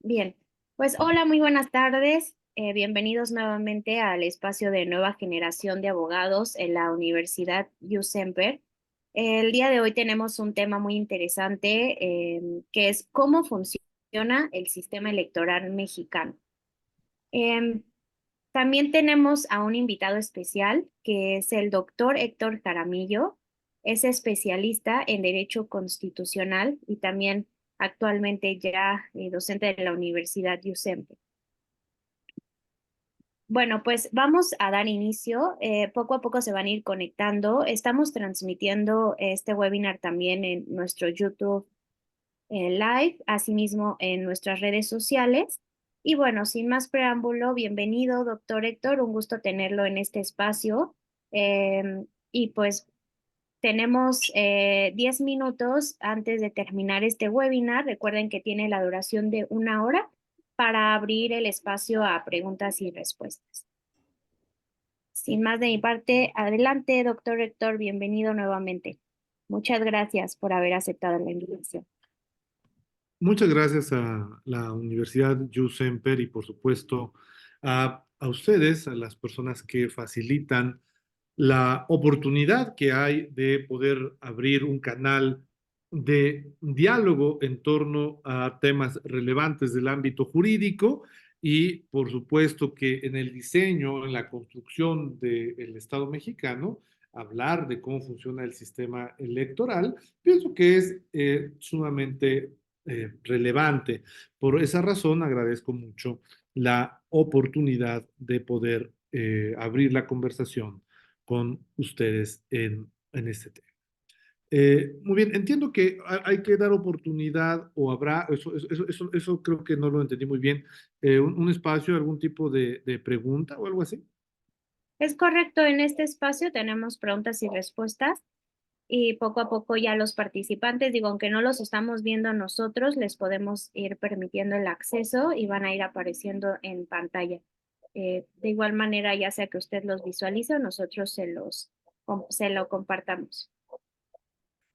Bien, pues hola, muy buenas tardes. Bienvenidos nuevamente al espacio de nueva generación de abogados en la Universidad USemper. El día de hoy tenemos un tema muy interesante, que es cómo funciona el sistema electoral mexicano. Em, También tenemos a un invitado especial, que es el doctor Héctor Jaramillo. Es especialista en Derecho Constitucional y también actualmente ya docente de la Universidad USEMP. Bueno, pues vamos a dar inicio. Poco a poco se van a ir conectando. Estamos transmitiendo este webinar también en nuestro YouTube live, asimismo en nuestras redes sociales. Y bueno, sin más preámbulo, bienvenido, doctor Héctor, un gusto tenerlo en este espacio. Y pues tenemos 10 minutos antes de terminar este webinar. Recuerden que tiene la duración de 1 hora para abrir el espacio a preguntas y respuestas. Sin más de mi parte, adelante, doctor Héctor, bienvenido nuevamente. Muchas gracias por haber aceptado la invitación. Muchas gracias a la Universidad Yu Semper y por supuesto a ustedes, a las personas que facilitan la oportunidad que hay de poder abrir un canal de diálogo en torno a temas relevantes del ámbito jurídico y por supuesto que en el diseño, en la construcción del Estado mexicano, hablar de cómo funciona el sistema electoral, pienso que es sumamente relevante. Por esa razón, agradezco mucho la oportunidad de poder abrir la conversación con ustedes en este tema. Muy bien, entiendo que hay que dar oportunidad o habrá, eso creo que no lo entendí muy bien, un espacio, algún tipo de pregunta o algo así. Es correcto, en este espacio tenemos preguntas y respuestas y poco a poco ya los participantes, digo, aunque no los estamos viendo nosotros, les podemos ir permitiendo el acceso y van a ir apareciendo en pantalla. De igual manera, ya sea que usted los visualice o nosotros se lo compartamos.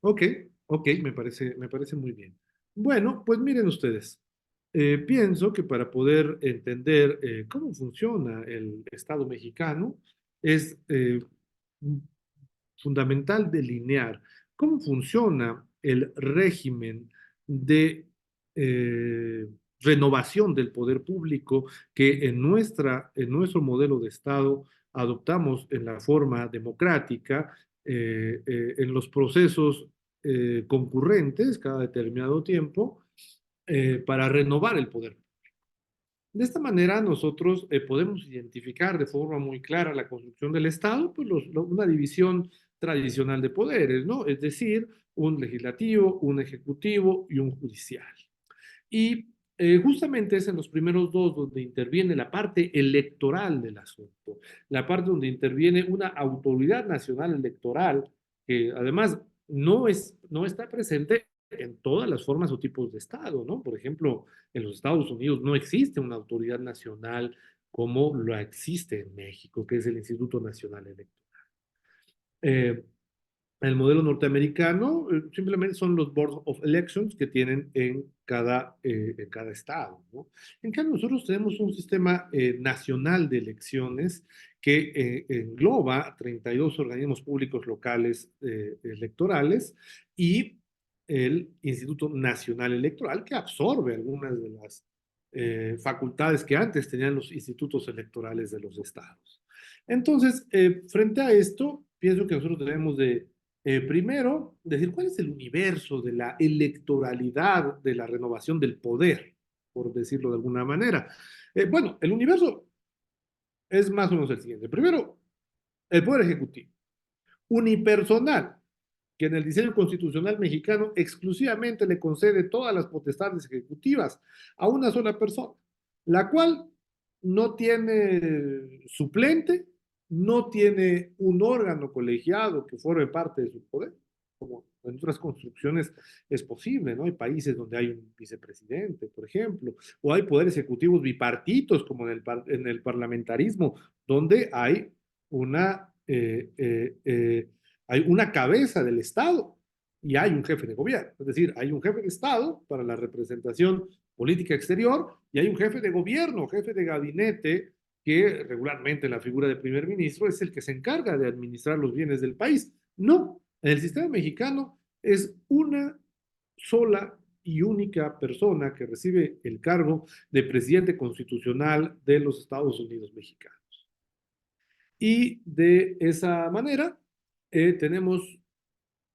Ok, ok, me parece muy bien. Bueno, pues miren ustedes, pienso que para poder entender cómo funciona el Estado mexicano es fundamental delinear cómo funciona el régimen de renovación del poder público que en nuestro modelo de Estado adoptamos en la forma democrática, en los procesos concurrentes cada determinado tiempo, para renovar el poder. De esta manera nosotros podemos identificar de forma muy clara la construcción del Estado, pues una división tradicional de poderes, ¿no? Es decir, un legislativo, un ejecutivo y un judicial. Y justamente es en los primeros dos donde interviene la parte electoral del asunto, la parte donde interviene una autoridad nacional electoral que además no está presente en todas las formas o tipos de Estado, ¿no? Por ejemplo, en los Estados Unidos no existe una autoridad nacional como lo existe en México, que es el Instituto Nacional Electoral. Eh, el modelo norteamericano simplemente son los Boards of Elections que tienen en cada estado, ¿no? En cambio, nosotros tenemos un sistema nacional de elecciones que engloba 32 organismos públicos locales electorales y el Instituto Nacional Electoral que absorbe algunas de las facultades que antes tenían los institutos electorales de los estados. Entonces, frente a esto, pienso que nosotros debemos de primero, decir cuál es el universo de la electoralidad, de la renovación del poder, por decirlo de alguna manera. Bueno, el universo es más o menos el siguiente. Primero, el poder ejecutivo, unipersonal, que en el diseño constitucional mexicano exclusivamente le concede todas las potestades ejecutivas a una sola persona, la cual no tiene suplente, no tiene un órgano colegiado que forme parte de su poder, como en otras construcciones es posible, ¿no? Hay países donde hay un vicepresidente, por ejemplo, o hay poderes ejecutivos bipartitos, como en el parlamentarismo, donde una, hay una cabeza del Estado y hay un jefe de gobierno. Es decir, hay un jefe de Estado para la representación política exterior y hay un jefe de gobierno, jefe de gabinete, que regularmente la figura de primer ministro es el que se encarga de administrar los bienes del país. No, en el sistema mexicano es una sola y única persona que recibe el cargo de presidente constitucional de los Estados Unidos mexicanos. Y de esa manera tenemos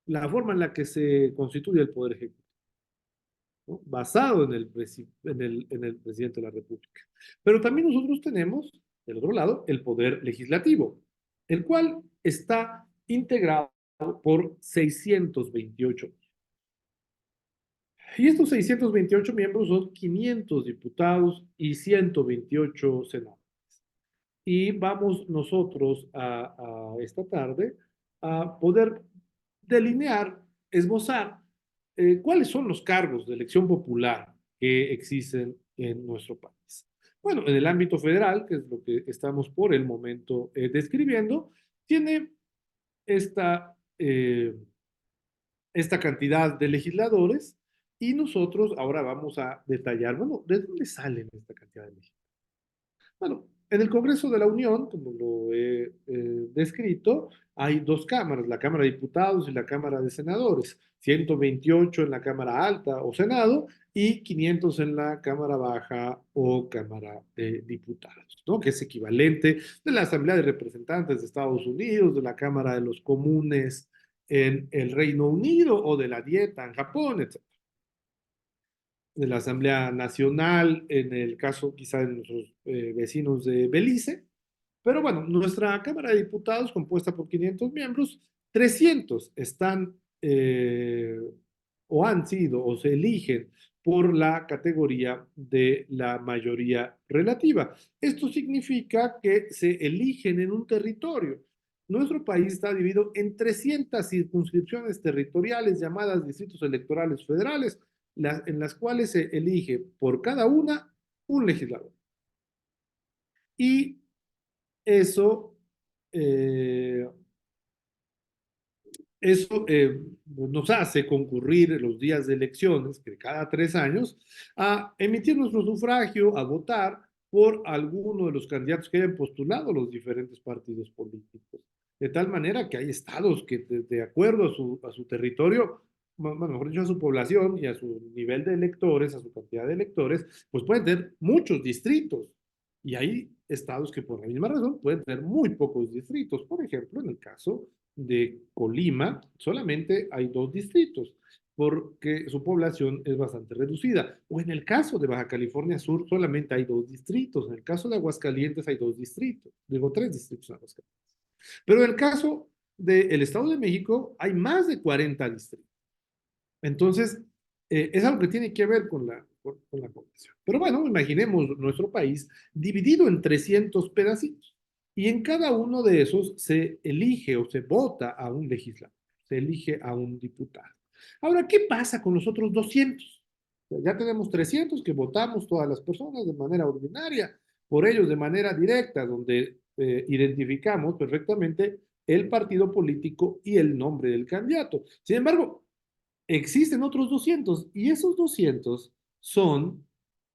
la forma en la que se constituye el Poder Ejecutivo, ¿no? Basado en el presidente de la República. Pero también nosotros tenemos, del otro lado, el Poder Legislativo, el cual está integrado por 628. Y estos 628 miembros son 500 diputados y 128 senadores. Y vamos nosotros esta tarde a poder delinear, esbozar cuáles son los cargos de elección popular que existen en nuestro país. Bueno, en el ámbito federal, que es lo que estamos por el momento describiendo, tiene esta, esta cantidad de legisladores y nosotros ahora vamos a detallar, bueno, ¿de dónde salen esta cantidad de legisladores? Bueno, en el Congreso de la Unión, como lo he descrito, hay dos cámaras, la Cámara de Diputados y la Cámara de Senadores, 128 en la Cámara Alta o Senado y 500 en la Cámara Baja o Cámara de Diputados, ¿no? Que es equivalente de la Asamblea de Representantes de Estados Unidos, de la Cámara de los Comunes en el Reino Unido o de la Dieta en Japón, etc. De la Asamblea Nacional, en el caso quizá de nuestros vecinos de Belice. Pero bueno, nuestra Cámara de Diputados, compuesta por 500 miembros, 300 están o han sido o se eligen por la categoría de la mayoría relativa. Esto significa que se eligen en un territorio. Nuestro país está dividido en 300 circunscripciones territoriales llamadas distritos electorales federales, en las cuales se elige por cada una un legislador. Y eso, eh, eso nos hace concurrir en los días de elecciones, que cada 3 años, a emitir nuestro sufragio, a votar por alguno de los candidatos que hayan postulado los diferentes partidos políticos. De tal manera que hay estados que, de acuerdo a su territorio, bueno, mejor dicho, a su población y a su nivel de electores, a su cantidad de electores, pues pueden tener muchos distritos. Y hay estados que por la misma razón pueden tener muy pocos distritos. Por ejemplo, en el caso de Colima, solamente hay 2 distritos, porque su población es bastante reducida. O en el caso de Baja California Sur, solamente hay 2 distritos. En el caso de Aguascalientes hay 2 distritos. Digo, 3 distritos en Aguascalientes. Pero en el caso del Estado de México, hay más de 40 distritos. Entonces, es algo que tiene que ver con la población. Pero bueno, imaginemos nuestro país dividido en 300 pedacitos. Y en cada uno de esos se elige o se vota a un legislador, se elige a un diputado. Ahora, ¿qué pasa con los otros 200? Ya tenemos 300 que votamos todas las personas de manera ordinaria, por ellos de manera directa, donde identificamos perfectamente el partido político y el nombre del candidato. Sin embargo, existen otros 200 y esos 200 son,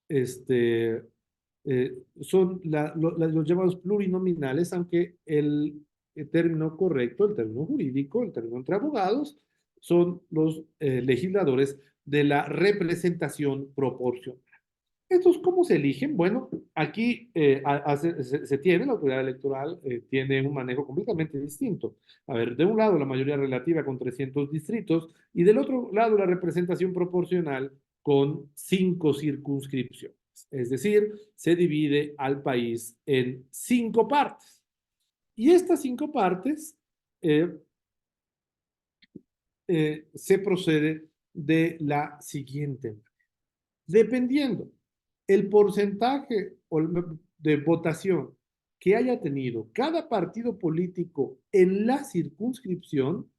este, los llamados plurinominales, aunque el término correcto, el término jurídico, el término entre abogados, son los legisladores de la representación proporcional. ¿Estos cómo se eligen? Bueno, aquí se tiene, la autoridad electoral tiene un manejo completamente distinto. A ver, de un lado la mayoría relativa con 300 distritos y del otro lado la representación proporcional con 5 circunscripciones. Es decir, se divide al país en 5 partes. Y estas 5 partes eh, se procede de la siguiente manera. Dependiendo el porcentaje de votación que haya tenido cada partido político en la circunscripción,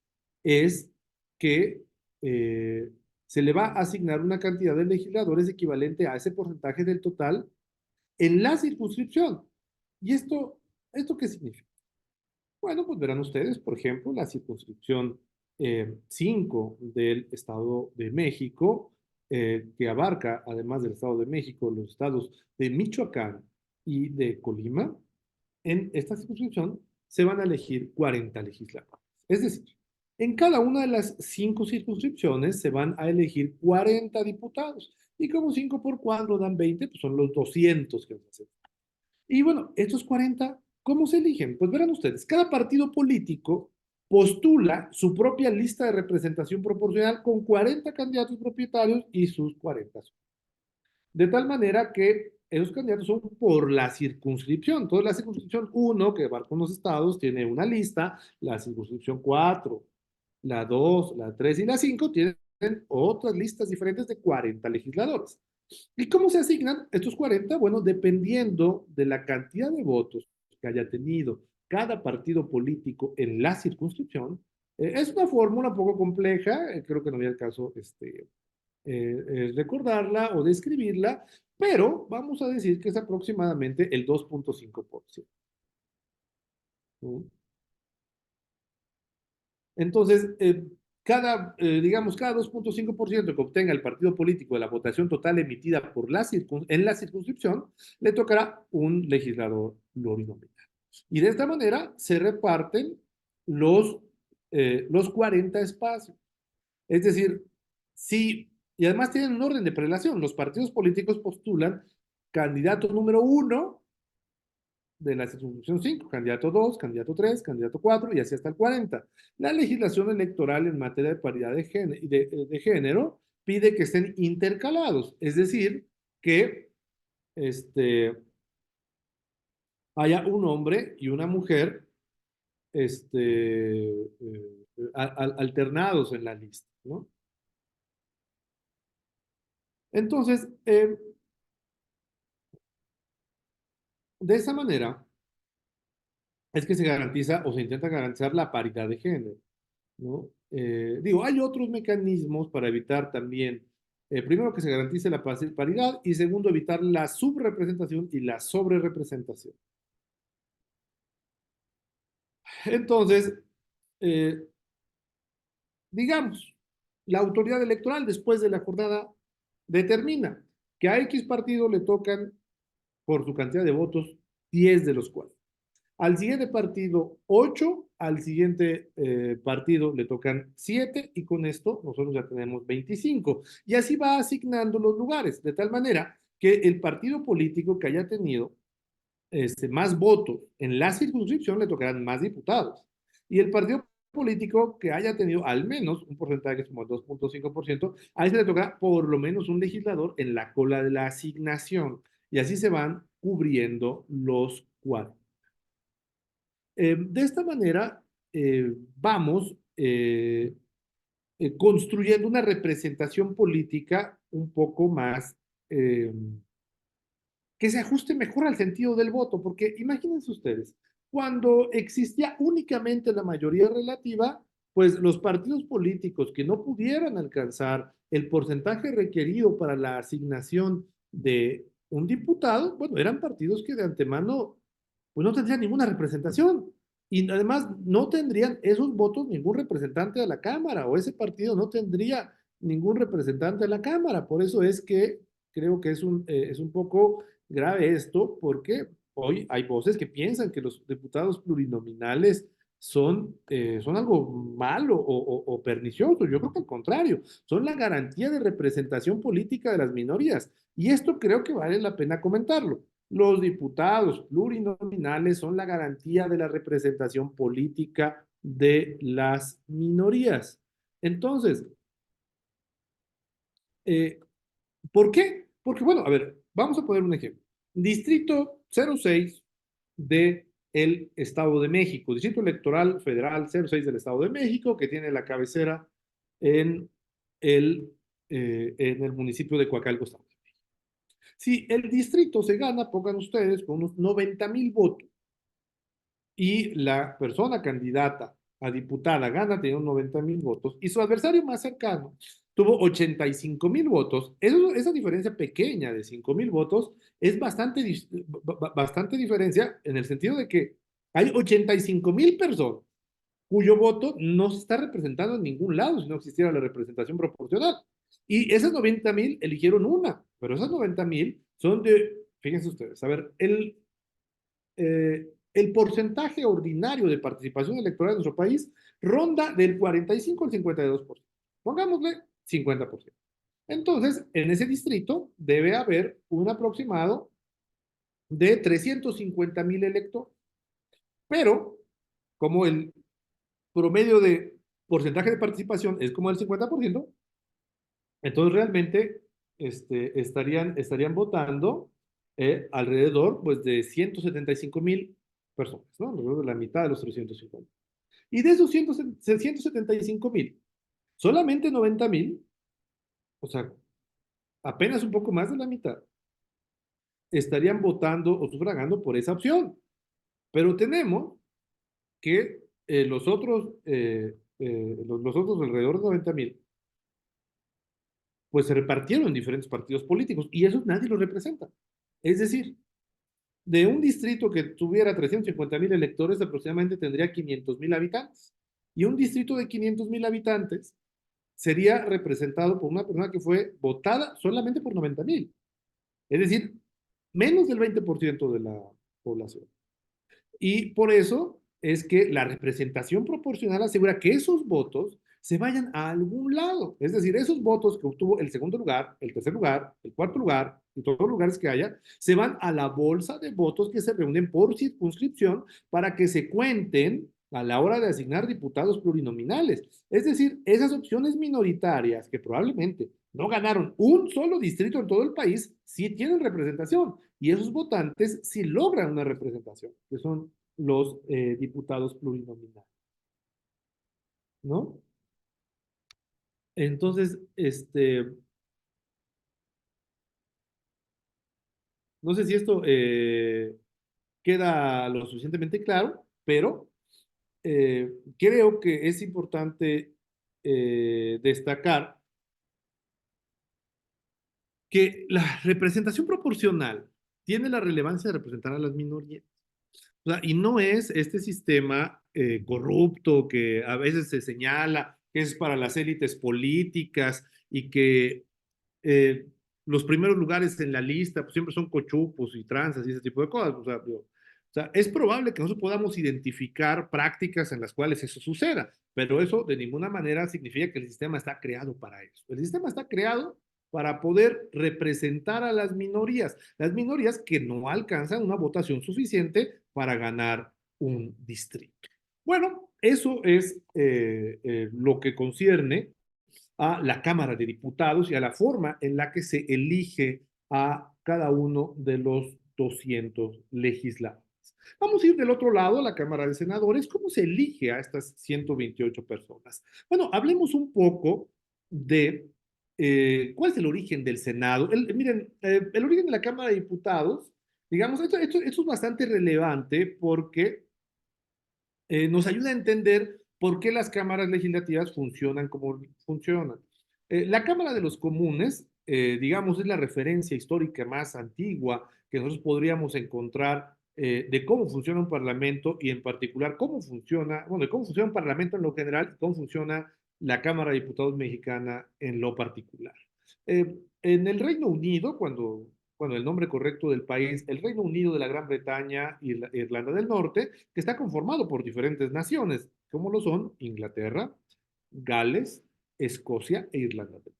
es que se le va a asignar una cantidad de legisladores equivalente a ese porcentaje del total en la circunscripción. ¿Y esto qué significa? Bueno, pues verán ustedes, por ejemplo, la circunscripción 5 del Estado de México, que abarca, además del Estado de México, los estados de Michoacán y de Colima. En esta circunscripción se van a elegir 40 legisladores. Es decir, en cada una de las 5 circunscripciones se van a elegir 40 diputados. Y como 5 por 4 dan 20, pues son los 200 que nos hacen. Y bueno, estos 40, ¿cómo se eligen? Pues verán ustedes, cada partido político postula su propia lista de representación proporcional con 40 candidatos propietarios y sus 40. De tal manera que esos candidatos son por la circunscripción. Entonces, la circunscripción 1, que abarca unos estados, tiene una lista, la circunscripción 4, la 2, la 3 y la 5 tienen otras listas diferentes de 40 legisladores. ¿Y cómo se asignan estos 40? Bueno, dependiendo de la cantidad de votos que haya tenido cada partido político en la circunscripción, es una fórmula un poco compleja, creo que no había el caso recordarla o describirla, pero vamos a decir que es aproximadamente el 2.5%. Entonces, digamos, cada 2.5% que obtenga el partido político de la votación total emitida en la circunscripción, le tocará un legislador plurinominal. Y de esta manera se reparten los, los 40 espacios. Es decir, sí, y además tienen un orden de prelación. Los partidos políticos postulan candidato número 1 de la circunscripción 5, candidato 2, candidato 3, candidato 4 y así hasta el 40. La legislación electoral en materia de paridad de género pide que estén intercalados, es decir, que haya un hombre y una mujer alternados en la lista, ¿no? Entonces, de esa manera es que se garantiza o se intenta garantizar la paridad de género, ¿no? Digo, hay otros mecanismos para evitar también, primero, que se garantice la paridad y segundo, evitar la subrepresentación y la sobrerepresentación. Entonces, eh, digamos, la autoridad electoral después de la jornada determina que a X partido le tocan por su cantidad de votos 10 de los cuales. Al siguiente partido 8, al siguiente partido le tocan 7 y con esto nosotros ya tenemos 25. Y así va asignando los lugares, de tal manera que el partido político que haya tenido más votos en la circunscripción le tocarán más diputados. Y el partido político que haya tenido al menos un porcentaje como el 2.5%, a ese le tocará por lo menos un legislador en la cola de la asignación. Y así se van cubriendo los cuadros. De esta manera, vamos construyendo una representación política un poco más que se ajuste mejor al sentido del voto, porque imagínense ustedes, cuando existía únicamente la mayoría relativa, pues los partidos políticos que no pudieran alcanzar el porcentaje requerido para la asignación de un diputado, bueno, eran partidos que de antemano pues no tendrían ninguna representación. Y además no tendrían esos votos ningún representante de la Cámara, o ese partido no tendría ningún representante de la Cámara. Por eso es que creo que es un poco grave esto, porque hoy hay voces que piensan que los diputados plurinominales son algo malo o pernicioso. Yo creo que al contrario, son la garantía de representación política de las minorías. Y esto creo que vale la pena comentarlo. Los diputados plurinominales son la garantía de la representación política de las minorías. Entonces, eh, ¿por qué? Porque, bueno, a ver, vamos a poner un ejemplo. Distrito 06 del Estado de México, Distrito Electoral Federal 06 del Estado de México, que tiene la cabecera en en el municipio de Coacalco, Estado de México. Si el distrito se gana, pongan ustedes, con unos 90,000 votos, y la persona candidata a diputada gana, tiene 90,000 votos, y su adversario más cercano tuvo 85,000 votos, esa diferencia pequeña de 5,000 votos es bastante diferencia en el sentido de que hay 85,000 personas cuyo voto no se está representando en ningún lado si no existiera la representación proporcional. Y esas 90,000 eligieron una, pero esas 90,000 son de, fíjense ustedes, a ver, el porcentaje ordinario de participación electoral en nuestro país ronda del 45 al 52%. Pongámosle 50%. Entonces, en ese distrito debe haber un aproximado de 350,000 electores. Pero, como el promedio de porcentaje de participación es como el 50%, entonces realmente estarían votando alrededor pues, de 175,000 personas, ¿no? Alrededor de la mitad de los 350. Y de esos 175,000, solamente 90,000, o sea, apenas un poco más de la mitad, estarían votando o sufragando por esa opción. Pero tenemos que los otros alrededor de 90,000, pues se repartieron en diferentes partidos políticos y esos nadie los representa. Es decir, de un distrito que tuviera 350,000 electores, aproximadamente tendría 500,000 habitantes. Y un distrito de 500,000 habitantes sería representado por una persona que fue votada solamente por 90,000. Es decir, menos del 20% de la población. Y por eso es que la representación proporcional asegura que esos votos se vayan a algún lado. Es decir, esos votos que obtuvo el segundo lugar, el tercer lugar, el cuarto lugar y todos los lugares que haya, se van a la bolsa de votos que se reúnen por circunscripción para que se cuenten a la hora de asignar diputados plurinominales. Es decir, esas opciones minoritarias que probablemente no ganaron un solo distrito en todo el país, sí tienen representación y esos votantes sí logran una representación, que son los diputados plurinominales, ¿no? Entonces, no sé si esto queda lo suficientemente claro, pero creo que es importante destacar que la representación proporcional tiene la relevancia de representar a las minorías. O sea, y no es este sistema corrupto que a veces se señala que es para las élites políticas y que los primeros lugares en la lista pues, siempre son cochupos y tranzas y ese tipo de cosas. O sea, es probable que nosotros podamos identificar prácticas en las cuales eso suceda, pero eso de ninguna manera significa que el sistema está creado para eso. El sistema está creado para poder representar a las minorías que no alcanzan una votación suficiente para ganar un distrito. Bueno, eso es lo que concierne a la Cámara de Diputados y a la forma en la que se elige a cada uno de los 200 legisladores. Vamos a ir del otro lado, a la Cámara de Senadores. ¿Cómo se elige a estas 128 personas? Bueno, hablemos un poco de cuál es el origen del Senado. Miren, el origen de la Cámara de Diputados, digamos, esto es bastante relevante porque nos ayuda a entender por qué las cámaras legislativas funcionan como funcionan. La Cámara de los Comunes, digamos, es la referencia histórica más antigua que nosotros podríamos encontrar de cómo funciona un parlamento y en particular cómo funciona, bueno, de cómo funciona un parlamento en lo general y cómo funciona la Cámara de Diputados mexicana en lo particular. En el Reino Unido, cuando el nombre correcto del país, el Reino Unido de la Gran Bretaña y la Irlanda del Norte, que está conformado por diferentes naciones, como lo son Inglaterra, Gales, Escocia e Irlanda del Norte.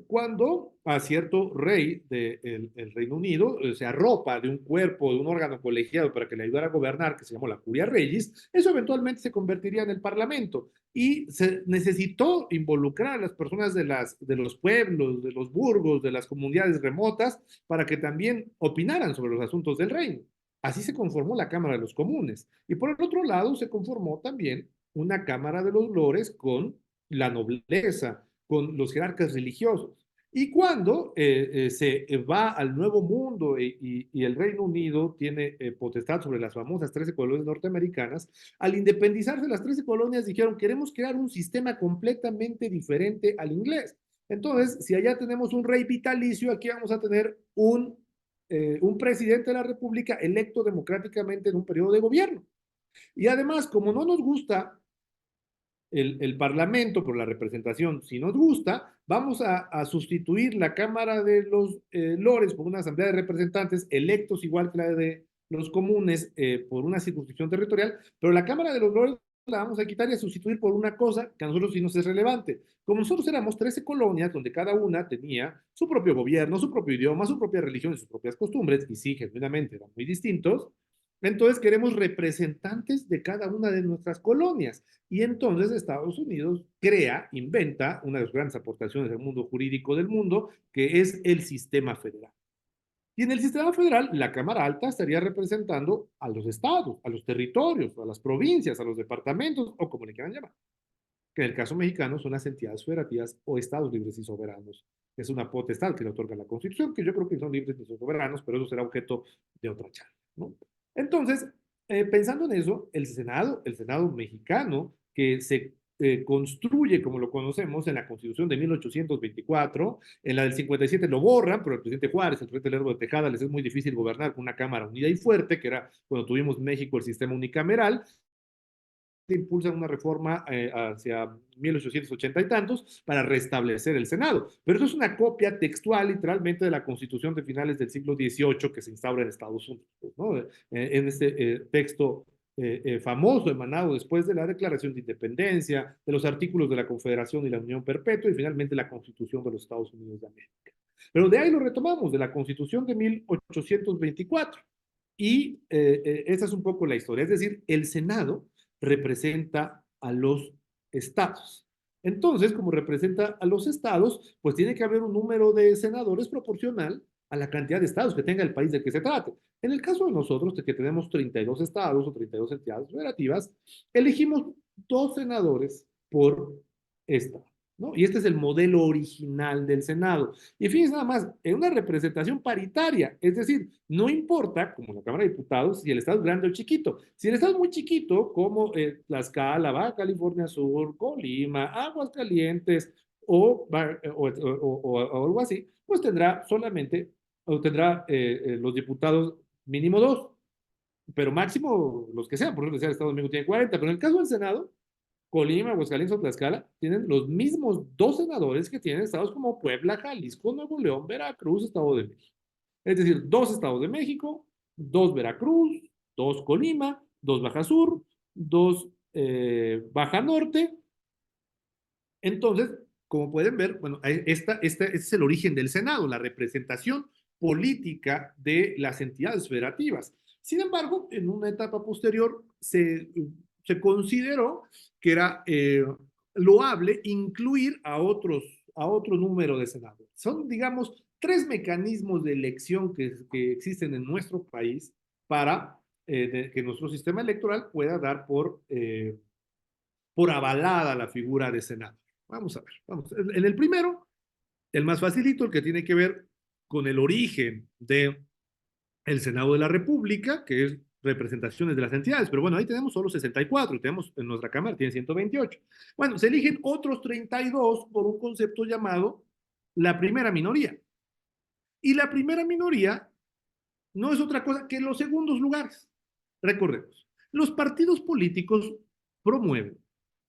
Cuando a cierto rey del Reino Unido se arropa de un cuerpo, de un órgano colegiado para que le ayudara a gobernar, que se llamó la Curia Regis, eso eventualmente se convertiría en el Parlamento y se necesitó involucrar a las personas de los pueblos, de los burgos, de las comunidades remotas, para que también opinaran sobre los asuntos del reino. Así se conformó la Cámara de los Comunes. Y por el otro lado se conformó también una Cámara de los Lores con la nobleza, con los jerarcas religiosos. Y cuando se va al Nuevo Mundo y el Reino Unido tiene potestad sobre las famosas 13 colonias norteamericanas, al independizarse las 13 colonias dijeron, queremos crear un sistema completamente diferente al inglés. Entonces, si allá tenemos un rey vitalicio, aquí vamos a tener un presidente de la República electo democráticamente en un periodo de gobierno. Y además, como no nos gusta el Parlamento, por la representación, si nos gusta, vamos a sustituir la Cámara de los Lores por una Asamblea de Representantes electos igual que la de los comunes por una circunscripción territorial, pero la Cámara de los Lores la vamos a quitar y a sustituir por una cosa que a nosotros sí nos es relevante. Como nosotros éramos 13 colonias, donde cada una tenía su propio gobierno, su propio idioma, su propia religión y sus propias costumbres, y sí, genuinamente eran muy distintos, entonces queremos representantes de cada una de nuestras colonias. Y entonces Estados Unidos crea, inventa una de las grandes aportaciones del mundo jurídico del mundo, que es el sistema federal. Y en el sistema federal, la Cámara Alta estaría representando a los estados, a los territorios, a las provincias, a los departamentos, o como le quieran llamar. Que en el caso mexicano son las entidades federativas o estados libres y soberanos. Es una potestad que le otorga la Constitución, que yo creo que son libres y soberanos, pero eso será objeto de otra charla, ¿no? Entonces, pensando en eso, el Senado mexicano, que se construye como lo conocemos en la Constitución de 1824, en la del 57 lo borran, pero el presidente Juárez, el presidente Lerdo de Tejada, les es muy difícil gobernar con una Cámara unida y fuerte, que era cuando tuvimos en México el sistema unicameral, impulsan una reforma hacia 1880 y tantos para restablecer el Senado. Pero eso es una copia textual, literalmente, de la Constitución de finales del siglo XVIII que se instaura en Estados Unidos, ¿no? En este texto famoso emanado después de la Declaración de Independencia, de los artículos de la Confederación y la Unión Perpetua y finalmente la Constitución de los Estados Unidos de América. Pero de ahí lo retomamos, de la Constitución de 1824. Y esa es un poco la historia. Es decir, el Senado representa a los estados. Entonces, como representa a los estados, pues tiene que haber un número de senadores proporcional a la cantidad de estados que tenga el país del que se trate. En el caso de nosotros, de que tenemos 32 estados o 32 entidades federativas, elegimos 2 senadores por estado, ¿no? Y este es el modelo original del Senado. Y fíjense nada más, en una representación paritaria, es decir, no importa, como la Cámara de Diputados, si el Estado es grande o chiquito. Si el Estado es muy chiquito, como Tlaxcala, Baja California Sur, Colima, Aguascalientes o algo así, pues tendrá solamente, o tendrá los diputados mínimo 2, pero máximo los que sean. Por ejemplo, el Estado de México tiene 40, pero en el caso del Senado, Colima, Aguascalientes o Tlaxcala tienen los mismos 2 senadores que tienen estados como Puebla, Jalisco, Nuevo León, Veracruz, Estado de México. Es decir, 2 estados de México, 2 Veracruz, 2 Colima, 2 Baja Sur, 2 Baja Norte. Entonces, como pueden ver, bueno, este es el origen del Senado, la representación política de las entidades federativas. Sin embargo, en una etapa posterior se consideró que era loable incluir a otro número de senadores. Son, digamos, 3 mecanismos de elección que existen en nuestro país para que nuestro sistema electoral pueda dar por avalada la figura de senador. Vamos a ver. Vamos. En el primero, el más facilito, el que tiene que ver con el origen del Senado de la República, que es representaciones de las entidades, pero bueno, ahí tenemos solo 64 y tenemos en nuestra Cámara tiene 128. Bueno, se eligen otros 32 por un concepto llamado la primera minoría. Y la primera minoría no es otra cosa que los segundos lugares. Recordemos, los partidos políticos promueven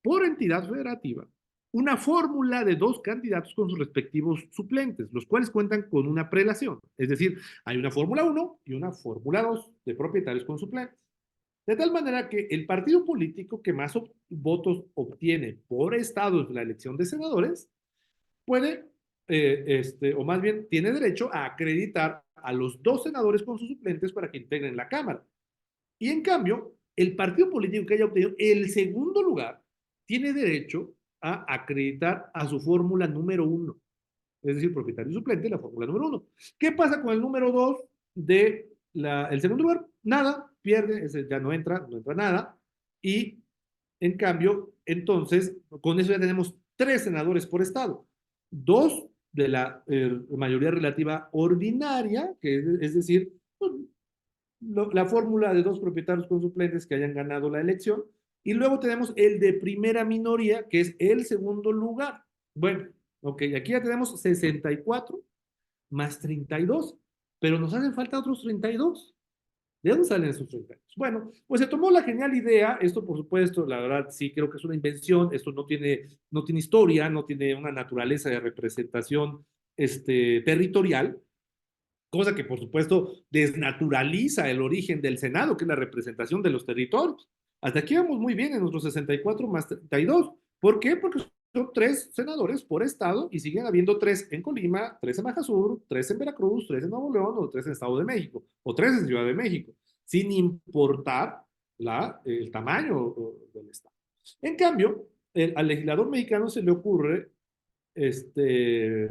por entidad federativa una fórmula de 2 candidatos con sus respectivos suplentes, los cuales cuentan con una prelación. Es decir, hay una fórmula 1 y una fórmula 2 de propietarios con suplentes. De tal manera que el partido político que más votos obtiene por estado en la elección de senadores puede, o más bien tiene derecho a acreditar a los 2 senadores con sus suplentes para que integren la Cámara. Y en cambio, el partido político que haya obtenido el segundo lugar tiene derecho a acreditar a su fórmula número 1, es decir, propietario y suplente, la fórmula número 1. ¿Qué pasa con el número 2 de el segundo lugar? Nada, pierde, ese ya no entra nada. Y en cambio, entonces, con eso ya tenemos 3 senadores por estado. 2 de la mayoría relativa ordinaria, que es decir, pues, la fórmula de 2 propietarios con suplentes que hayan ganado la elección. Y luego tenemos el de primera minoría, que es el segundo lugar. Bueno, ok, aquí ya tenemos 64 más 32, pero nos hacen falta otros 32. ¿De dónde salen esos 30 años? Bueno, pues se tomó la genial idea, esto por supuesto, la verdad sí creo que es una invención, esto no tiene historia, no tiene una naturaleza de representación territorial, cosa que por supuesto desnaturaliza el origen del Senado, que es la representación de los territorios. Hasta aquí vamos muy bien en nuestros 64 más 32. ¿Por qué? Porque son tres senadores por estado y siguen habiendo tres en Colima, tres en Baja Sur, tres en Veracruz, tres en Nuevo León o tres en Estado de México o tres en Ciudad de México, sin importar el tamaño del estado. En cambio, al legislador mexicano se le ocurre este,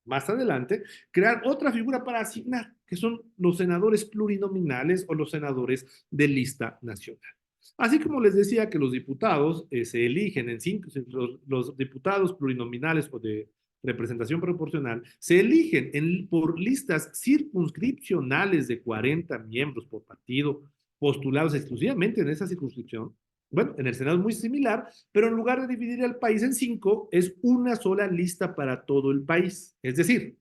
más adelante, crear otra figura para asignar, que son los senadores plurinominales o los senadores de lista nacional. Así como les decía que los diputados se eligen en cinco, los diputados plurinominales o de representación proporcional se eligen por listas circunscripcionales de 40 miembros por partido, postulados exclusivamente en esa circunscripción. Bueno, en el Senado es muy similar, pero en lugar de dividir el país en cinco, es una sola lista para todo el país. Es decir,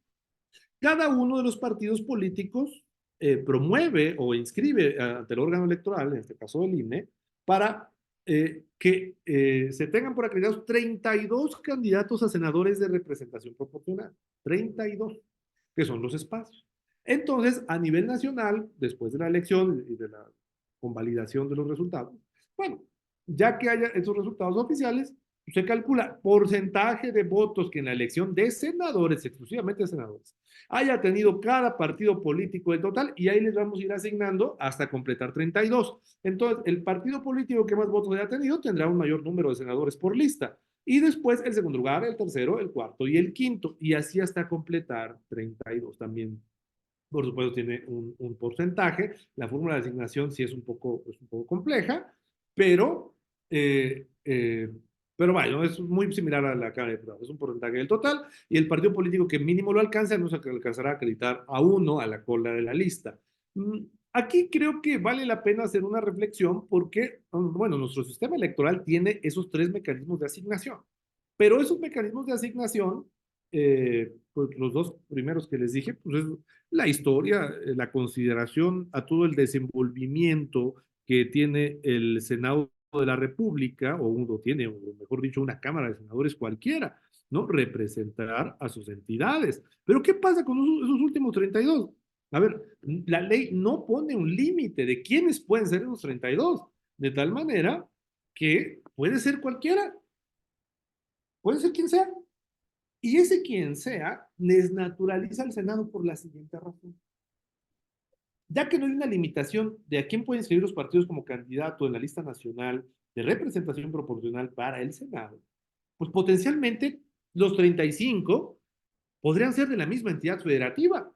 cada uno de los partidos políticos promueve o inscribe ante el órgano electoral, en este caso el INE, para que se tengan por acreditados 32 candidatos a senadores de representación proporcional. 32, que son los espacios. Entonces, a nivel nacional, después de la elección y de la convalidación de los resultados, bueno, ya que haya esos resultados oficiales, se calcula porcentaje de votos que en la elección de senadores, exclusivamente de senadores, haya tenido cada partido político en total y ahí les vamos a ir asignando hasta completar 32. Entonces, el partido político que más votos haya tenido tendrá un mayor número de senadores por lista. Y después el segundo lugar, el tercero, el cuarto y el quinto. Y así hasta completar 32 también. Por supuesto, tiene un porcentaje. La fórmula de asignación sí es un poco compleja, pero, eh, eh, pero vaya, ¿no? Es muy similar a la Cámara de Diputados. Es un porcentaje del total y el partido político que mínimo lo alcanza no se alcanzará a acreditar a uno a la cola de la lista. Aquí creo que vale la pena hacer una reflexión porque, bueno, nuestro sistema electoral tiene esos tres mecanismos de asignación, pero esos mecanismos de asignación, pues los dos primeros que les dije, pues es la historia, la consideración a todo el desenvolvimiento que tiene el Senado de la República, o uno tiene, o mejor dicho, una Cámara de Senadores cualquiera, ¿no? Representar a sus entidades. Pero ¿qué pasa con esos últimos 32? A ver, la ley no pone un límite de quiénes pueden ser esos 32, de tal manera que puede ser cualquiera, puede ser quien sea. Y ese quien sea desnaturaliza al Senado por la siguiente razón. Ya que no hay una limitación de a quién pueden inscribir los partidos como candidato en la lista nacional de representación proporcional para el Senado, pues potencialmente los 35 podrían ser de la misma entidad federativa.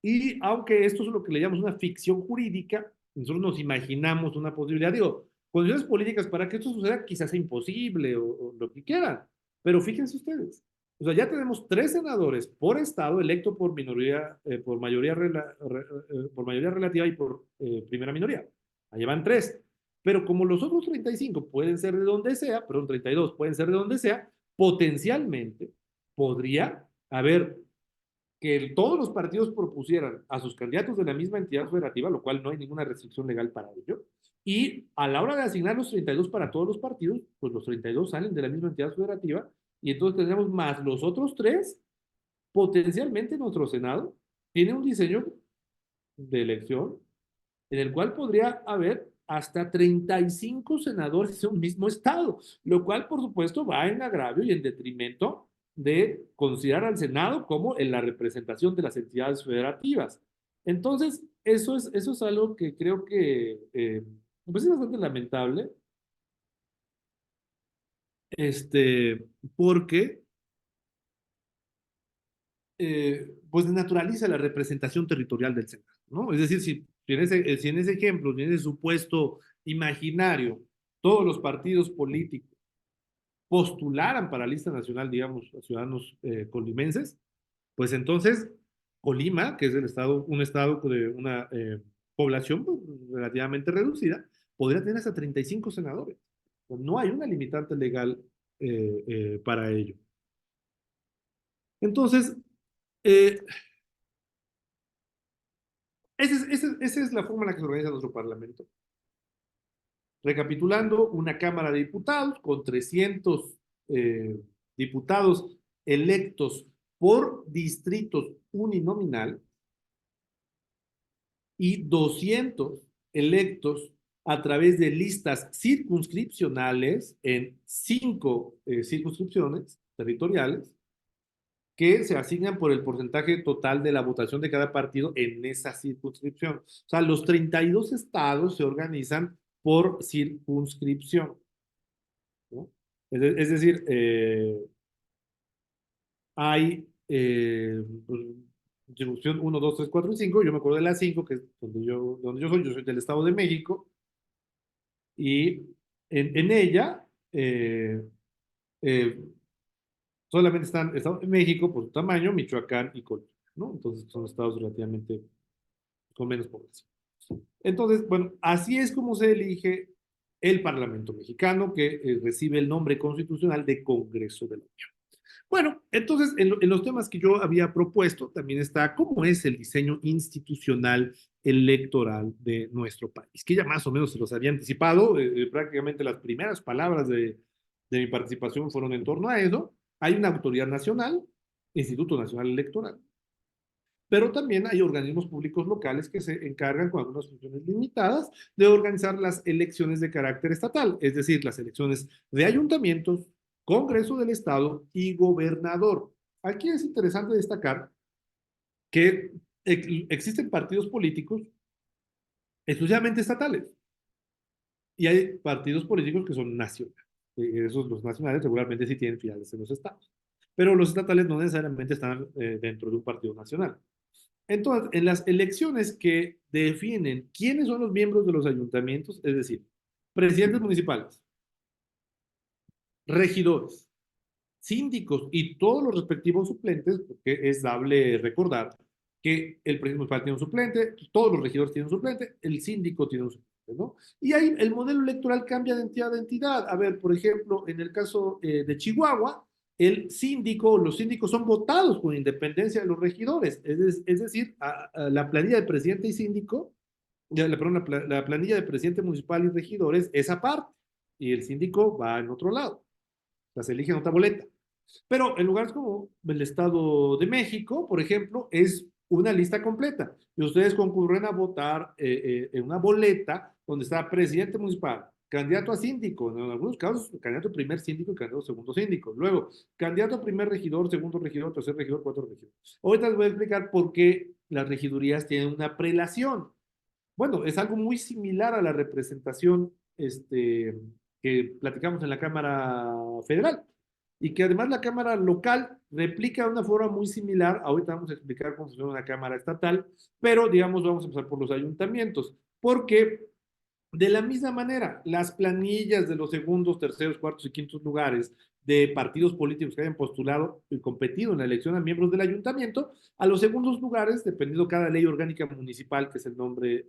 Y aunque esto es lo que le llamamos una ficción jurídica, nosotros nos imaginamos una posibilidad, digo, condiciones políticas para que esto suceda quizás sea imposible o lo que quieran, pero fíjense ustedes, o sea, ya tenemos tres senadores por estado electo por minoría, por mayoría relativa y por primera minoría. Ahí van tres. Pero como los otros 35 pueden ser de donde sea, perdón, 32 pueden ser de donde sea, potencialmente podría haber que todos los partidos propusieran a sus candidatos de la misma entidad federativa, lo cual no hay ninguna restricción legal para ello, y a la hora de asignar los 32 para todos los partidos, pues los 32 salen de la misma entidad federativa, y entonces tenemos más los otros tres, potencialmente nuestro Senado tiene un diseño de elección en el cual podría haber hasta 35 senadores de un mismo estado, lo cual por supuesto va en agravio y en detrimento de considerar al Senado como en la representación de las entidades federativas. Entonces, eso es algo que creo que pues es bastante lamentable, porque pues naturaliza la representación territorial del Senado, ¿no? Es decir, si en ese ejemplo, si en ese supuesto imaginario, todos los partidos políticos postularan para lista nacional, digamos, a ciudadanos colimenses, pues entonces Colima, que es un estado de una población pues, relativamente reducida, podría tener hasta 35 senadores. No hay una limitante legal para ello. Entonces, eh, esa es la forma en la que se organiza nuestro Parlamento. Recapitulando, una Cámara de Diputados con 300 diputados electos por distritos uninominal y 200 electos a través de listas circunscripcionales en 5 circunscripciones territoriales que se asignan por el porcentaje total de la votación de cada partido en esa circunscripción. O sea, los 32 estados se organizan por circunscripción, ¿no? Es decir, hay pues, circunscripción 1, 2, 3, 4 y 5. Yo me acuerdo de la 5, que es donde yo soy del Estado de México, y en ella eh, solamente están Estado de México por su tamaño, Michoacán y Colima, ¿no? Entonces son estados relativamente con menos población. Entonces, bueno, así es como se elige el Parlamento mexicano, que recibe el nombre constitucional de Congreso de la Unión. Bueno, entonces en los temas que yo había propuesto también está cómo es el diseño institucional electoral de nuestro país, que ya más o menos se los había anticipado. Prácticamente las primeras palabras de mi participación fueron en torno a eso. Hay una autoridad nacional, Instituto Nacional Electoral, pero también hay organismos públicos locales que se encargan con algunas funciones limitadas de organizar las elecciones de carácter estatal, es decir, las elecciones de ayuntamientos, Congreso del Estado y gobernador. Aquí es interesante destacar que existen partidos políticos exclusivamente estatales y hay partidos políticos que son nacionales. Esos, los nacionales, regularmente sí tienen filiales en los estados, pero los estatales no necesariamente están dentro de un partido nacional. Entonces, en las elecciones que definen quiénes son los miembros de los ayuntamientos, es decir, presidentes municipales, regidores, síndicos y todos los respectivos suplentes, porque es dable recordar que el presidente municipal tiene un suplente, todos los regidores tienen un suplente, el síndico tiene un suplente, ¿no? Y ahí el modelo electoral cambia de entidad a entidad. A ver, por ejemplo, en el caso de Chihuahua, el síndico, los síndicos son votados con independencia de los regidores, es decir, la planilla de presidente y síndico, perdón, la planilla de presidente municipal y regidores es aparte, y el síndico va en otro lado, las elige en otra boleta. Pero en lugares como el Estado de México, por ejemplo, es una lista completa. Y ustedes concurren a votar en una boleta donde está presidente municipal, candidato a síndico, en algunos casos, candidato a primer síndico y candidato a segundo síndico. Luego, candidato a primer regidor, segundo regidor, tercer regidor, cuarto regidor. Ahorita les voy a explicar por qué las regidurías tienen una prelación. Bueno, es algo muy similar a la representación que platicamos en la Cámara Federal y que además la Cámara local replica de una forma muy similar. Ahorita vamos a explicar cómo funciona una Cámara estatal, pero digamos, vamos a empezar por los ayuntamientos, porque de la misma manera, las planillas de los segundos, terceros, cuartos y quintos lugares de partidos políticos que hayan postulado y competido en la elección a miembros del ayuntamiento, a los segundos lugares, dependiendo cada ley orgánica municipal, que es el nombre,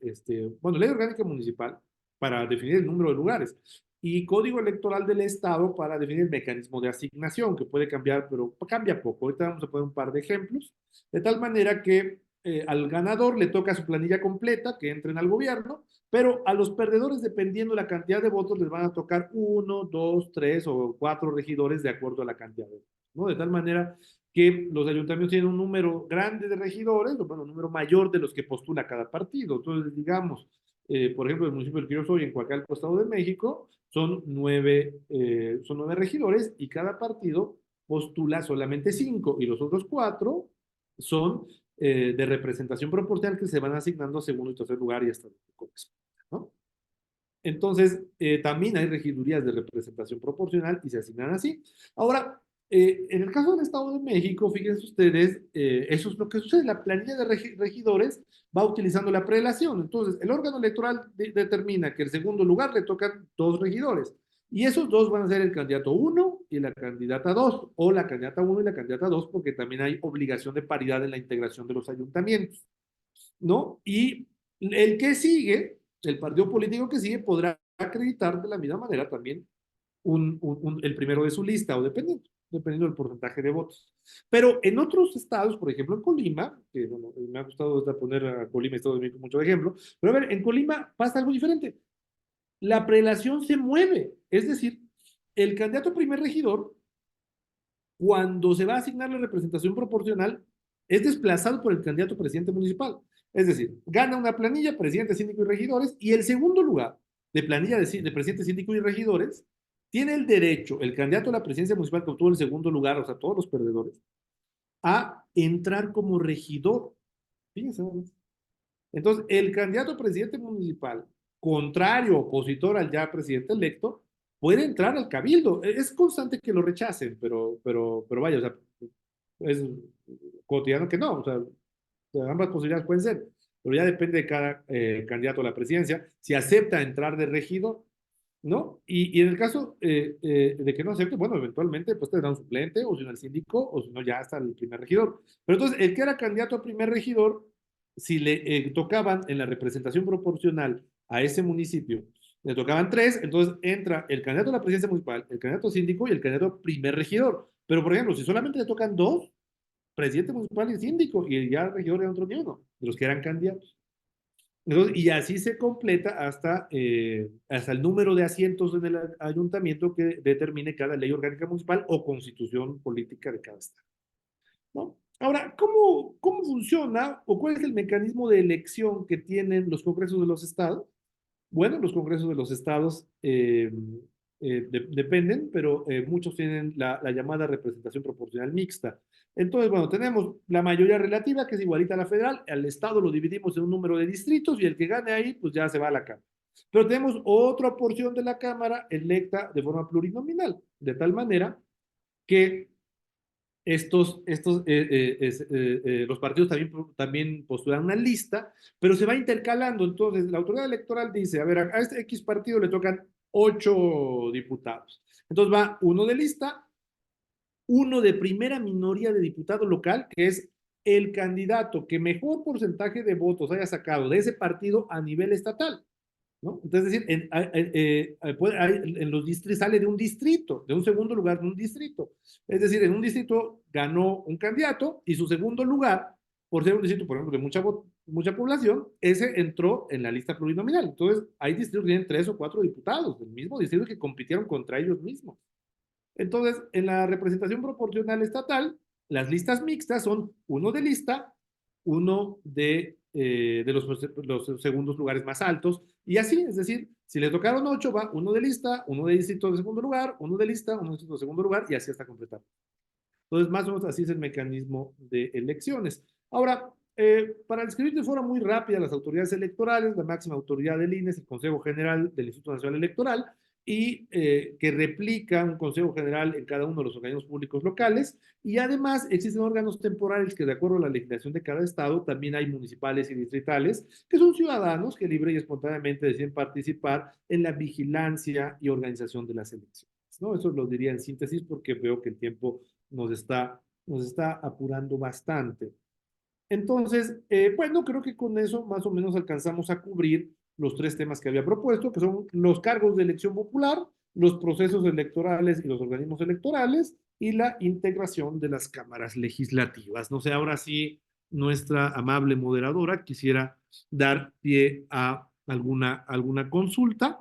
bueno, ley orgánica municipal, para definir el número de lugares, y código electoral del Estado para definir el mecanismo de asignación, que puede cambiar, pero cambia poco. Ahorita vamos a poner un par de ejemplos, de tal manera que al ganador le toca su planilla completa, que entren al gobierno, pero a los perdedores, dependiendo de la cantidad de votos, les van a tocar 1, 2, 3 o 4 regidores de acuerdo a la cantidad de votos, ¿no? De tal manera que los ayuntamientos tienen un número grande de regidores, o bueno, un número mayor de los que postula cada partido. Entonces, digamos, por ejemplo, el municipio del que yo soy, en Coacalco, Estado de México, son 9 regidores y cada partido postula solamente 5 y los otros 4 son de representación proporcional que se van asignando a segundo y tercer lugar y hasta el corresponde, ¿no? Entonces, también hay regidurías de representación proporcional y se asignan así. Ahora, en el caso del Estado de México, fíjense ustedes, eso es lo que sucede. La planilla de regidores va utilizando la prelación. Entonces, el órgano electoral determina que el segundo lugar le tocan 2 regidores. Y esos 2 van a ser el candidato 1 y la candidata 2, o la candidata 1 y la candidata 2, porque también hay obligación de paridad en la integración de los ayuntamientos, ¿no? Y el que sigue, el partido político que sigue, podrá acreditar de la misma manera también el primero de su lista o dependiente. dependiendo del porcentaje de votos. Pero en otros estados, por ejemplo en Colima, que bueno, me ha gustado poner a Colima y Estado de México mucho de ejemplo, pero a ver, en Colima pasa algo diferente. La prelación se mueve, es decir, el candidato a primer regidor, cuando se va a asignar la representación proporcional, es desplazado por el candidato presidente municipal. Es decir, gana una planilla, presidente, síndico y regidores, y el segundo lugar de planilla de presidente, síndico y regidores, tiene el derecho, el candidato a la presidencia municipal que obtuvo el segundo lugar, o sea, todos los perdedores, a entrar como regidor. Fíjense, ¿no? Entonces, el candidato a presidente municipal, contrario, opositor al ya presidente electo, puede entrar al cabildo. Es constante que lo rechacen, pero vaya, o sea, es cotidiano que no, o sea, ambas posibilidades pueden ser, pero ya depende de cada candidato a la presidencia, si acepta entrar de regidor, ¿no? Y en el caso de que no acepte, bueno, eventualmente pues tendrá un suplente, o si no el síndico, o si no ya hasta el primer regidor. Pero entonces, el que era candidato a primer regidor, si le tocaban en la representación proporcional a ese municipio, le tocaban tres, entonces entra el candidato a la presidencia municipal, el candidato síndico y el candidato a primer regidor. Pero, por ejemplo, si solamente le tocan dos, presidente municipal y síndico, y ya el regidor era otro ni uno, de los que eran candidatos. Entonces, y así se completa hasta el número de asientos en el ayuntamiento que determine cada ley orgánica municipal o constitución política de cada estado, ¿no? Ahora, ¿cómo funciona o cuál es el mecanismo de elección que tienen los congresos de los estados? Bueno, los congresos de los estados dependen, pero muchos tienen la llamada representación proporcional mixta. Entonces, bueno, tenemos la mayoría relativa, que es igualita a la federal. Al estado lo dividimos en un número de distritos y el que gane ahí, pues ya se va a la Cámara. Pero tenemos otra porción de la Cámara electa de forma plurinominal, de tal manera que los partidos también postulan una lista, pero se va intercalando. Entonces, la autoridad electoral dice, a ver, a este X partido le tocan 8 diputados. Entonces va uno de lista, uno de primera minoría de diputado local, que es el candidato que mejor porcentaje de votos haya sacado de ese partido a nivel estatal, ¿no? Entonces, es decir, en los distritos sale de un distrito, de un segundo lugar de un distrito. Es decir, en un distrito ganó un candidato y su segundo lugar, por ser un distrito, por ejemplo, de mucha población, ese entró en la lista plurinominal. Entonces, hay distritos que tienen 3 o 4 diputados del mismo distrito que compitieron contra ellos mismos. Entonces, en la representación proporcional estatal, las listas mixtas son uno de lista, uno de los segundos lugares más altos, y así, es decir, si le tocaron 8, va uno de lista, uno de distrito de segundo lugar, uno de lista, uno de distrito de segundo lugar, y así hasta completar. Entonces, más o menos así es el mecanismo de elecciones. Ahora, para describir de forma muy rápida las autoridades electorales, la máxima autoridad del INE es el Consejo General del Instituto Nacional Electoral, y que replica un Consejo General en cada uno de los organismos públicos locales, y además existen órganos temporales que de acuerdo a la legislación de cada estado, también hay municipales y distritales, que son ciudadanos que libre y espontáneamente deciden participar en la vigilancia y organización de las elecciones, ¿no? Eso lo diría en síntesis porque veo que el tiempo nos está apurando bastante. Entonces, bueno, creo que con eso más o menos alcanzamos a cubrir los 3 temas que había propuesto, que son los cargos de elección popular, los procesos electorales y los organismos electorales, y la integración de las cámaras legislativas. No sé, ahora sí, nuestra amable moderadora quisiera dar pie a alguna consulta.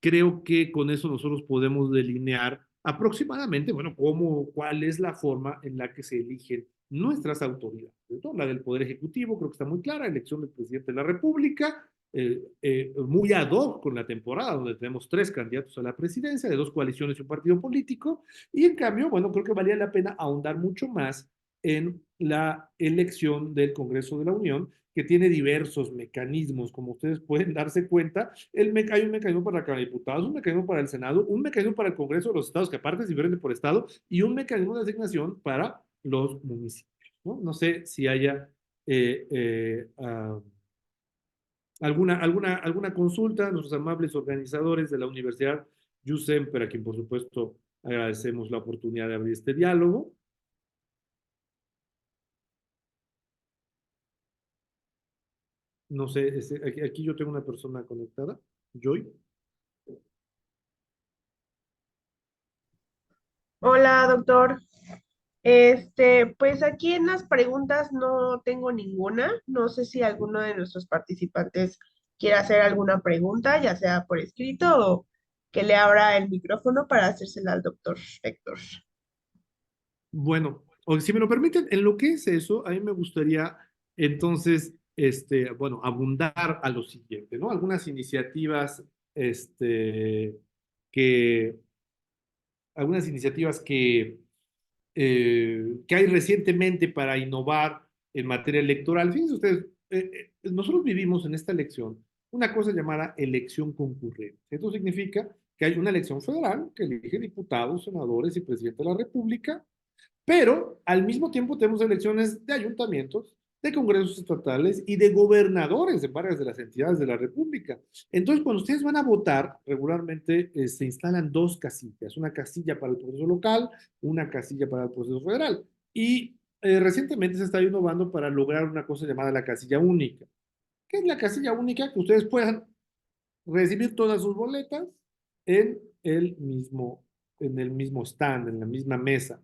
Creo que con eso nosotros podemos delinear aproximadamente, bueno, cuál es la forma en la que se eligen nuestras autoridades, ¿no? La del Poder Ejecutivo creo que está muy clara, elección del presidente de la República, muy ad hoc con la temporada, donde tenemos 3 candidatos a la presidencia, de 2 coaliciones y un partido político, y en cambio, bueno, creo que valía la pena ahondar mucho más en la elección del Congreso de la Unión, que tiene diversos mecanismos, como ustedes pueden darse cuenta. Hay un mecanismo para la Cámara de Diputados, un mecanismo para el Senado, un mecanismo para el Congreso de los Estados, que aparte es diferente por estado, y un mecanismo de asignación para los municipios, ¿no? No sé si haya alguna consulta, nuestros amables organizadores de la Universidad YUSEM, para quien por supuesto agradecemos la oportunidad de abrir este diálogo. No sé, aquí yo tengo una persona conectada, Joy. Hola, doctor. Pues aquí en las preguntas no tengo ninguna. No sé si alguno de nuestros participantes quiere hacer alguna pregunta, ya sea por escrito o que le abra el micrófono para hacérsela al doctor Héctor. Bueno, o si me lo permiten, en lo que es eso, a mí me gustaría entonces, bueno, abundar a lo siguiente, ¿no? Algunas iniciativas, este, que, algunas iniciativas que hay recientemente para innovar en materia electoral. Fíjense ustedes, nosotros vivimos en esta elección una cosa llamada elección concurrente. Esto significa que hay una elección federal que elige diputados, senadores y presidente de la República, pero al mismo tiempo tenemos elecciones de ayuntamientos, de congresos estatales y de gobernadores en varias de las entidades de la República. Entonces, cuando ustedes van a votar, regularmente se instalan dos casillas, una casilla para el proceso local, una casilla para el proceso federal. Y recientemente se está innovando para lograr una cosa llamada la casilla única. ¿Qué es la casilla única? Que ustedes puedan recibir todas sus boletas en en el mismo stand, en la misma mesa.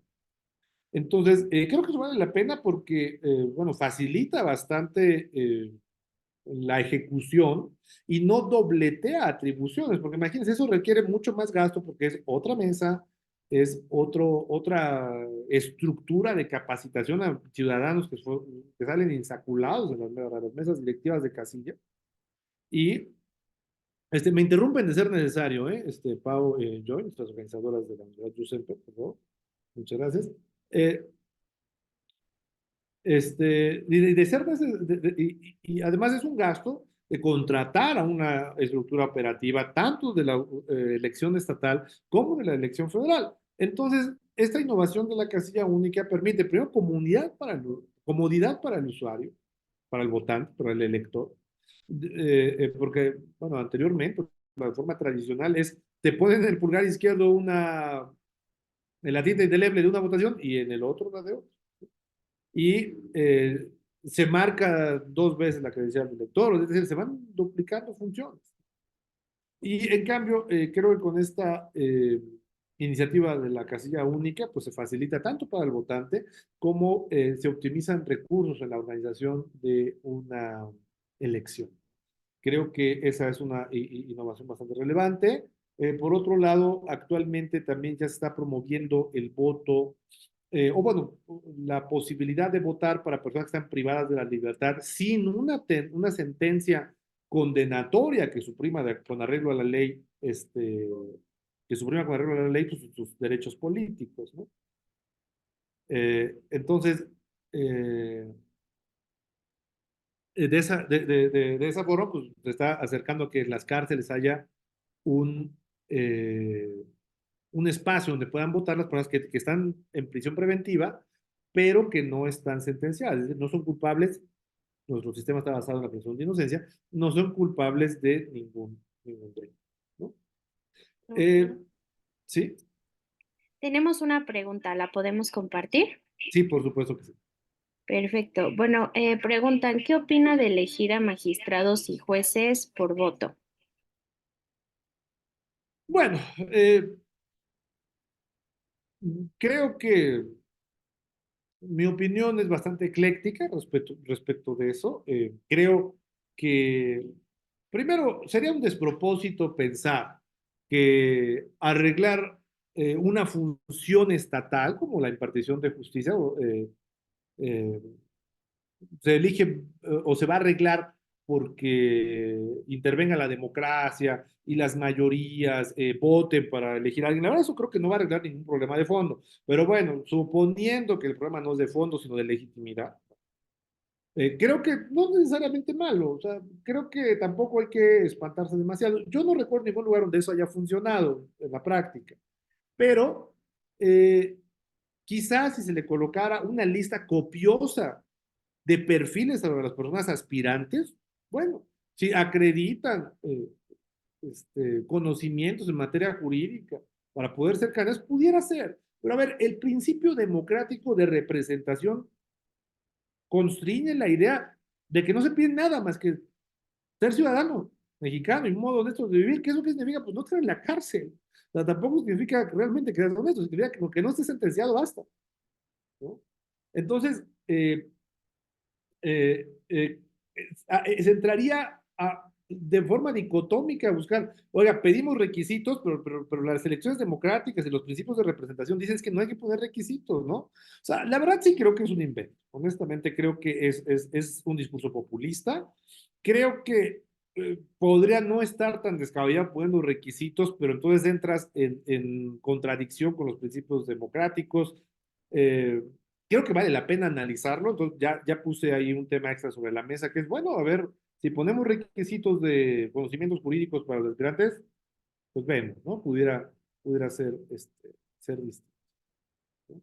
Entonces, creo que eso vale la pena porque, bueno, facilita bastante la ejecución y no dobletea atribuciones, porque imagínense, eso requiere mucho más gasto porque es otra mesa, es otra estructura de capacitación a ciudadanos que salen insaculados de las mesas directivas de casilla. Y me interrumpen de ser necesario, ¿eh? Pau, Joy, nuestras organizadoras de la Universidad Giuseppe, por favor. Muchas gracias. Eh, de ser y además es un gasto de contratar a una estructura operativa, tanto de la elección estatal como de la elección federal. Entonces, esta innovación de la casilla única permite, primero, comodidad para el usuario, para el votante, para el elector, porque, bueno, anteriormente, la forma tradicional es, te ponen en el pulgar izquierdo en la tinta indeleble de una votación y en el otro la de otra y se marca dos veces la credencial del lector, es decir, se van duplicando funciones. Y en cambio, creo que con esta iniciativa de la casilla única, pues se facilita tanto para el votante como se optimizan recursos en la organización de una elección. Creo que esa es una innovación bastante relevante. Por otro lado, actualmente también ya se está promoviendo el voto, o bueno, la posibilidad de votar para personas que están privadas de la libertad sin una sentencia condenatoria que suprima con arreglo a la ley, que suprima con arreglo a la ley sus derechos políticos, ¿no? Entonces, eh, de esa forma, pues se está acercando a que en las cárceles haya un, eh, un espacio donde puedan votar las personas que están en prisión preventiva, pero que no están sentenciadas, es decir, no son culpables, nuestro sistema está basado en la presunción de inocencia, no son culpables de ningún delito, ¿no? Ok. Eh, sí, Tenemos una pregunta, ¿la podemos compartir? sí, por supuesto que sí. Perfecto. Bueno, preguntan, ¿qué opina de elegir a magistrados y jueces por voto? Bueno, creo que mi opinión es bastante ecléctica respecto de eso. Creo que, primero, sería un despropósito pensar que arreglar una función estatal como la impartición de justicia eh, se elige o se va a arreglar porque intervenga la democracia y las mayorías voten para elegir a alguien. La verdad, eso creo que no va a arreglar ningún problema de fondo. Pero bueno, suponiendo que el problema no es de fondo, sino de legitimidad, creo que no es necesariamente malo. O sea, creo que tampoco hay que espantarse demasiado. Yo no recuerdo ningún lugar donde eso haya funcionado en la práctica, pero eh, quizás si se le colocara una lista copiosa de perfiles a las personas aspirantes, bueno, si acreditan conocimientos en materia jurídica para poder ser candidatos, pudiera ser. Pero a ver, el principio democrático de representación constriñe la idea de que no se pide nada más que ser ciudadano. mexicano y un modo honesto de vivir. ¿Qué es lo que significa? Pues no estar en la cárcel. O sea, tampoco significa realmente que seas honesto, significa que no estés sentenciado basta, ¿no? Entonces, se entraría de forma dicotómica a buscar, oiga, pedimos requisitos, pero las elecciones democráticas y los principios de representación dicen que no hay que poner requisitos, ¿no? O sea, la verdad sí creo que es un invento. Honestamente creo que es un discurso populista. Creo que podría no estar tan descabellado poniendo requisitos, pero entonces entras en contradicción con los principios democráticos. Eh, Creo que vale la pena analizarlo. Entonces, ya puse ahí un tema extra sobre la mesa, que es, bueno, a ver, si ponemos requisitos de conocimientos jurídicos para los aspirantes, pues vemos, ¿no? Pudiera ser, ser distinto, ¿no?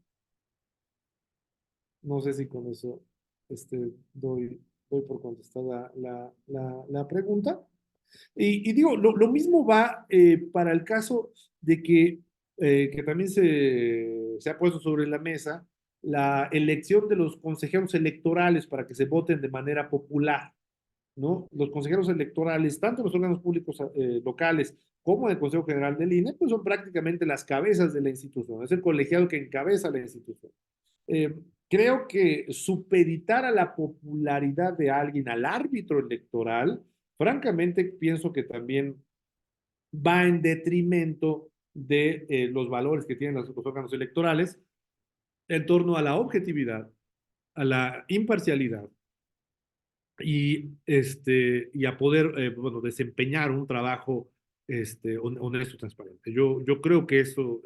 No sé si con eso doy por contestada la pregunta. Y digo, lo mismo va para el caso de que también se ha puesto sobre la mesa la elección de los consejeros electorales para que se voten de manera popular, ¿no? Los consejeros electorales, tanto en los órganos públicos locales como en el Consejo General del INE, pues son prácticamente las cabezas de la institución, es el colegiado que encabeza la institución. Eh, Creo que supeditar a la popularidad de alguien al árbitro electoral, francamente pienso que también va en detrimento de los valores que tienen los órganos electorales en torno a la objetividad, a la imparcialidad y a poder bueno, desempeñar un trabajo honesto y transparente. Yo creo que eso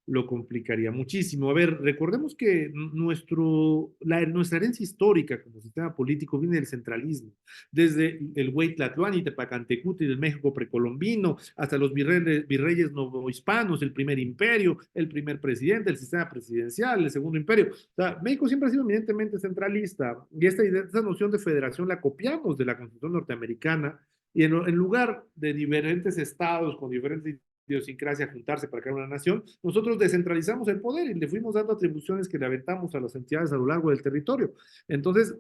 lo complicaría muchísimo. A ver, recordemos que nuestra herencia histórica como sistema político viene del centralismo, desde el Huey Tlatoani, Tepacantecuti del México precolombino, hasta los virreyes novohispanos, el primer imperio, el primer presidente, el sistema presidencial, el segundo imperio. O sea, México siempre ha sido eminentemente centralista y esta noción de federación la copiamos de la Constitución norteamericana y en lugar de diferentes estados con diferentes idiosincrasia juntarse para crear una nación, nosotros descentralizamos el poder y le fuimos dando atribuciones que le aventamos a las entidades a lo largo del territorio. Entonces,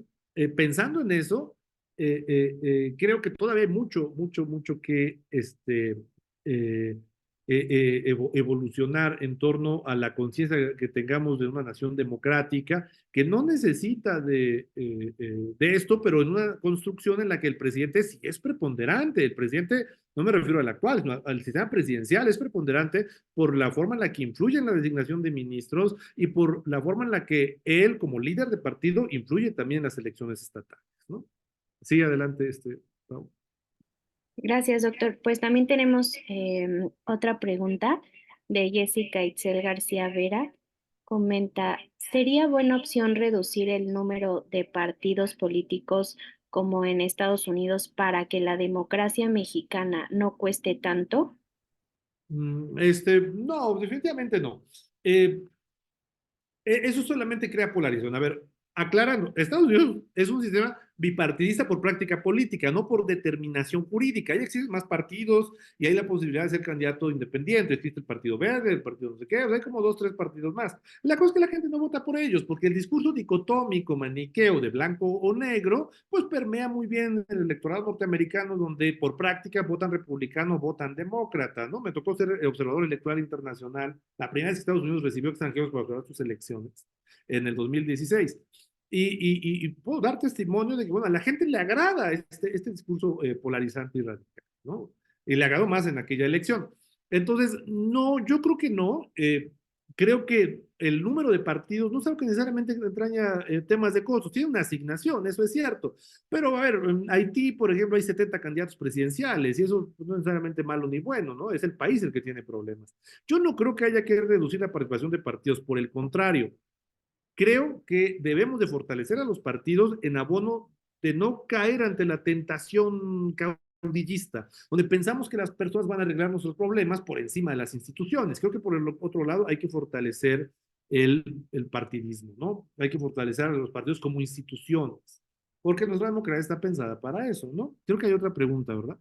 pensando en eso, creo que todavía hay mucho que eh, evolucionar en torno a la conciencia que tengamos de una nación democrática que no necesita de esto, pero en una construcción en la que el presidente sí es preponderante. El presidente, no me refiero al actual, sino al sistema presidencial, es preponderante por la forma en la que influye en la designación de ministros y por la forma en la que él, como líder de partido, influye también en las elecciones estatales, ¿no? Sí, adelante, Pau. Gracias, doctor. Pues también tenemos otra pregunta de Jessica Itzel García Vera. Comenta, ¿sería buena opción reducir el número de partidos políticos como en Estados Unidos para que la democracia mexicana no cueste tanto? No, definitivamente no. Eh, Eso solamente crea polarización. A ver, aclarando, Estados Unidos es un sistema bipartidista por práctica política, no por determinación jurídica. Ahí existen más partidos y hay la posibilidad de ser candidato independiente. Existe el Partido Verde, el Partido no sé qué, o sea, hay como dos, tres partidos más. La cosa es que la gente no vota por ellos, porque el discurso dicotómico, maniqueo de blanco o negro, pues permea muy bien el electorado norteamericano, donde por práctica votan republicano, votan demócrata, ¿no? Me tocó ser observador electoral internacional la primera vez que Estados Unidos recibió extranjeros para observar sus elecciones en el 2016. Y puedo dar testimonio de que, bueno, a la gente le agrada este discurso polarizante y radical, ¿no? Y le agradó más en aquella elección. Entonces, no, yo creo que no. Creo que el número de partidos no es algo que necesariamente entraña temas de costos, tiene una asignación, eso es cierto. Pero, a ver, en Haití, por ejemplo, hay 70 candidatos presidenciales y eso no es necesariamente malo ni bueno, ¿no? Es el país el que tiene problemas. Yo no creo que haya que reducir la participación de partidos, por el contrario, creo que debemos de fortalecer a los partidos en abono de no caer ante la tentación caudillista, donde pensamos que las personas van a arreglar nuestros problemas por encima de las instituciones. Creo que por el otro lado hay que fortalecer el partidismo, ¿no? Hay que fortalecer a los partidos como instituciones, porque nuestra democracia está pensada para eso, ¿no? Creo que hay otra pregunta, ¿verdad?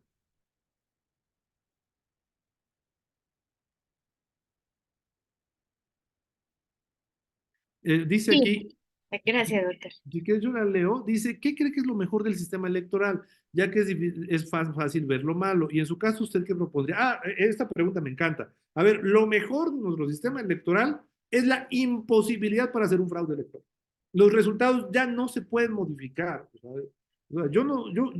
Dice Sí, aquí, Gracias, doctor. Si quieres, yo la leo. Dice, ¿qué cree que es lo mejor del sistema electoral? Ya que es fácil ver lo malo. Y en su caso, ¿usted qué propondría? Esta pregunta me encanta. A ver, lo mejor de nuestro sistema electoral es la imposibilidad para hacer un fraude electoral. Los resultados ya no se pueden modificar. ¿Sabes? O sea, yo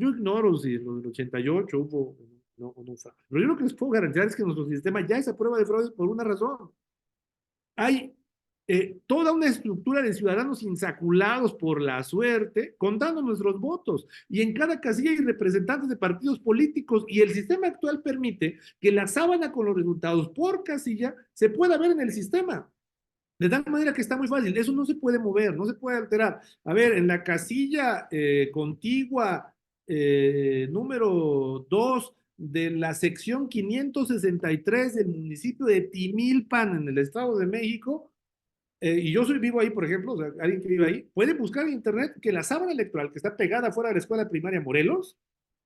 ignoro si en el 88 hubo no fraude. Pero yo lo que les puedo garantizar es que nuestro sistema ya es a prueba de fraudes por una razón. Hay toda una estructura de ciudadanos insaculados por la suerte, contando nuestros votos. Y en cada casilla hay representantes de partidos políticos y el sistema actual permite que la sábana con los resultados por casilla se pueda ver en el sistema. De tal manera que está muy fácil. Eso no se puede mover, no se puede alterar. A ver, en la casilla contigua número 2 de la sección 563 del municipio de Timilpan, en el Estado de México, y yo soy vivo ahí, por ejemplo, o sea, alguien que vive ahí, puede buscar en internet que la sábana electoral que está pegada fuera de la escuela primaria Morelos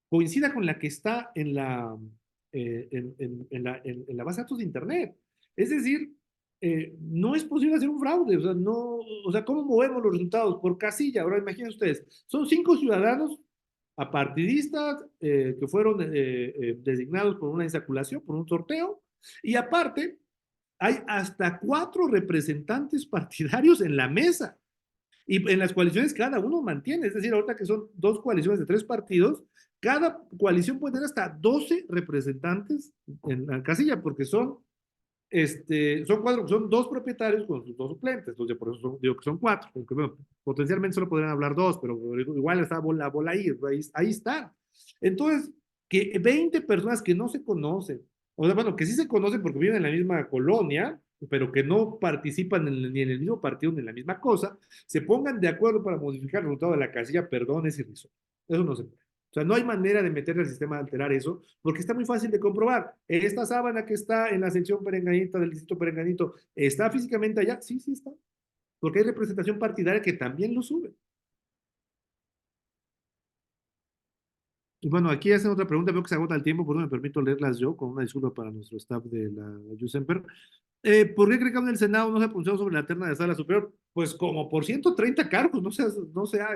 coincida con la que está en la base de datos de internet. Es decir, no es posible hacer un fraude, o sea, no, o sea, ¿cómo movemos los resultados? Por casilla. Ahora imaginen ustedes, son 5 ciudadanos apartidistas que fueron designados por una insaculación, por un sorteo, y aparte hay hasta 4 representantes partidarios en la mesa. Y en las coaliciones cada uno mantiene, es decir, ahorita que son 2 coaliciones de 3 partidos, cada coalición puede tener hasta 12 representantes en la casilla, porque son 2 propietarios con sus 2 suplentes, entonces por eso digo que son 4, porque bueno, potencialmente solo podrían hablar 2, pero igual está la bola ahí está. Entonces, que 20 personas que no se conocen, o sea, bueno, que sí se conocen porque viven en la misma colonia, pero que no participan ni en el mismo partido ni en la misma cosa, se pongan de acuerdo para modificar el resultado de la casilla, perdón, es irrisorio. Eso no se puede. O sea, no hay manera de meterle al sistema de alterar eso, porque está muy fácil de comprobar. Esta sábana que está en la sección Perenganito del distrito Perenganito, ¿está físicamente allá? Sí, sí está. Porque hay representación partidaria que también lo sube. Y bueno, aquí hacen otra pregunta, veo que se agota el tiempo, por eso me permito leerlas yo, con una disculpa para nuestro staff de la USEMPER. ¿Por qué cree que en el Senado no se ha pronunciado sobre la terna de sala superior? Pues como por 130 cargos no se ha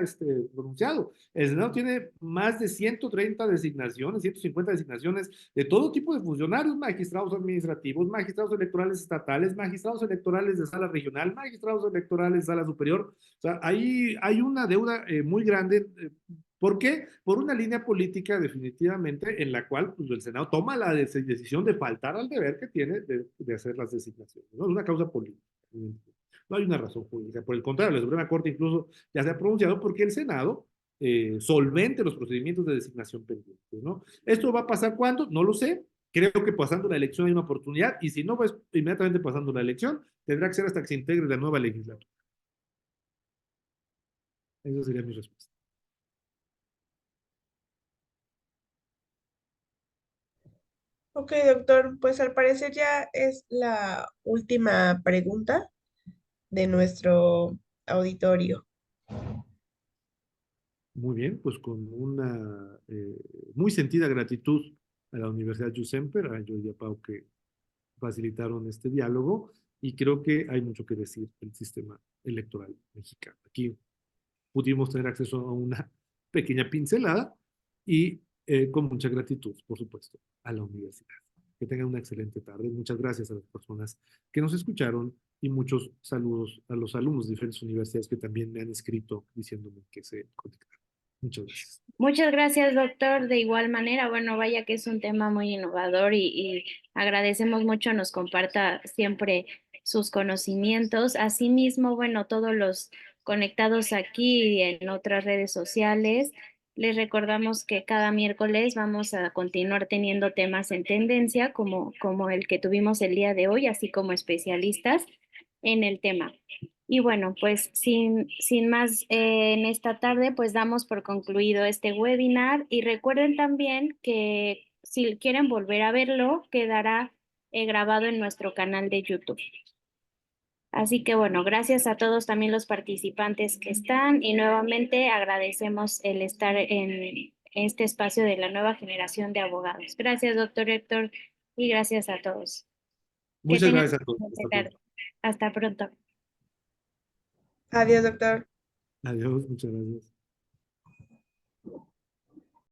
pronunciado. El Senado tiene más de 130 designaciones, 150 designaciones de todo tipo de funcionarios, magistrados administrativos, magistrados electorales estatales, magistrados electorales de sala regional, magistrados electorales de sala superior. O sea, ahí hay una deuda muy grande. ¿Por qué? Por una línea política definitivamente en la cual pues, el Senado toma la decisión de faltar al deber que tiene de hacer las designaciones. ¿No? Es una causa política. No hay una razón jurídica. Por el contrario, la Suprema Corte incluso ya se ha pronunciado porque el Senado solvente los procedimientos de designación pendientes. ¿No? ¿Esto va a pasar cuándo? No lo sé. Creo que pasando la elección hay una oportunidad y si no, pues inmediatamente pasando la elección, tendrá que ser hasta que se integre la nueva legislatura. Esa sería mi respuesta. Ok, doctor, pues al parecer ya es la última pregunta de nuestro auditorio. Muy bien, pues con una muy sentida gratitud a la Universidad Jusemper, a Jordi y a Pau que facilitaron este diálogo y creo que hay mucho que decir del sistema electoral mexicano. Aquí pudimos tener acceso a una pequeña pincelada y con mucha gratitud, por supuesto, a la universidad. Que tengan una excelente tarde. Muchas gracias a las personas que nos escucharon y muchos saludos a los alumnos de diferentes universidades que también me han escrito diciéndome que se conectaron. Muchas gracias. Muchas gracias, doctor. De igual manera, bueno, vaya que es un tema muy innovador y agradecemos mucho nos comparta siempre sus conocimientos. Asimismo, bueno, todos los conectados aquí y en otras redes sociales, les recordamos que cada miércoles vamos a continuar teniendo temas en tendencia como el que tuvimos el día de hoy, así como especialistas en el tema. Y bueno, pues sin más en esta tarde, pues damos por concluido este webinar y recuerden también que si quieren volver a verlo, quedará grabado en nuestro canal de YouTube. Así que bueno, gracias a todos también los participantes que están y nuevamente agradecemos el estar en este espacio de la nueva generación de abogados. Gracias, doctor Héctor, y gracias a todos. Que Muchas tengan gracias a todos. una Hasta excelente pronto. tarde. Hasta pronto. Adiós, doctor. Adiós, muchas gracias.